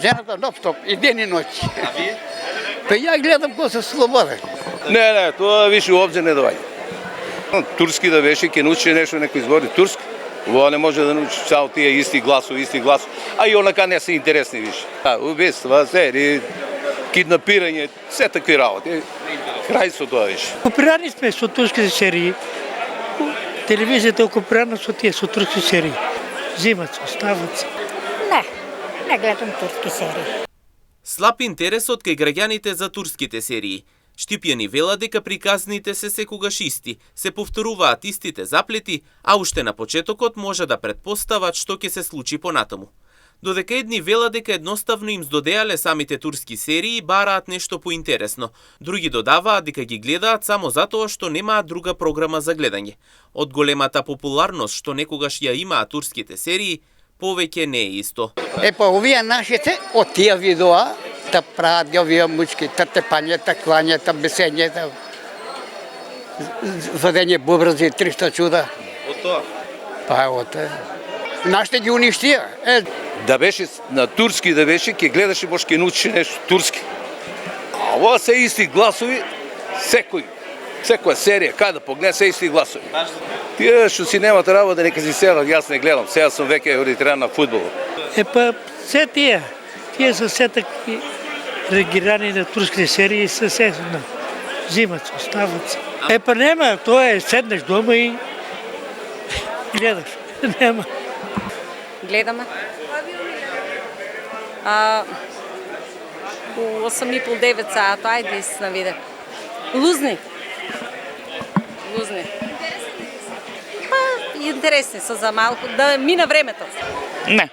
Жената ноп-стоп и ден и ноќ. А вие? Па ја гледам кој се слободен. Не, тоа више уопšte не доаѓа. Турски да беше, ќе научи нешто, некој збори турски. Во не може да научи само тие исти гласови, а и онака не се интересни више. Убиства, сери, киднапирање, се такви работи. Крај со тоа више. Окупирани сме со турските серии. Телевизијата е окупирана со тие, со турски серии. Зимат се, остават се. Не гледам турски серии. Слаб интересот кај граѓаните за турските серии. Штипјани вела дека приказните се секогаш исти, се повторуваат истите заплети, а уште на почетокот може да претпостават што ќе се случи понатаму. Додека едни вела дека едноставно им здодеале самите турски серии, бараат нешто поинтересно. Други додаваат дека ги гледаат само затоа што немаат друга програма за гледање. Од големата популарност што некогаш ја имаат турските серии, повеќе не е исто. Па овие нашите од тие видеа да прават ги овие мучки, тртепањата, клањата, бесењата, водење бубрзи, 300 чуда. Од тоа? Па од нашите ги уништија. Да беше на турски да беше, ќе гледаше може ќе научи нешто турски. А ова се исти гласови, секоја серија, кај да погледа се исти гласови. Тие што си немат работа, нека си седат, јас не гледам. Сега сум веќе ориентиран на фудбал. Па се тие се се такви реагирани на турските серии, се зимат се, остават се. Па нема, тоа е седнеш дома и гледаш. Нема. Гледаме. У 8:30-9 сата, ајде се навиде. Лузни. Па, интересни се за малку, да мина времето. Не.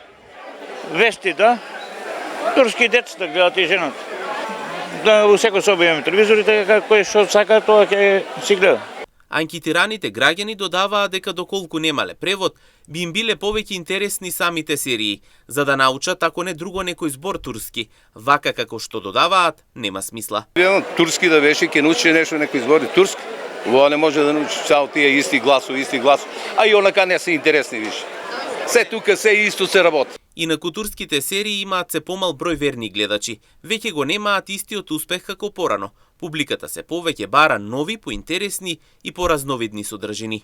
Вести, да. Турски децата гледат и женат. Да, у секој соба имаме телевизори, така кој што сака, тоа ќе си гледа. Анкетираните граѓани додаваат дека доколку немале превод, би им биле повеќе интересни самите серии, за да научат ако не друго некој збор турски. Вака како што додаваат, нема смисла. Турски да беше, ќе научи нешто, некој збори турски. Ова не може да научи само тие исти гласови, а и онака не се интересни више. Се тука се исто се работи. Инаку турските серии имаат се помал број верни гледачи. Веќе го немаат истиот успех како порано. Публиката се повеќе бара нови, поинтересни и поразновидни содржини.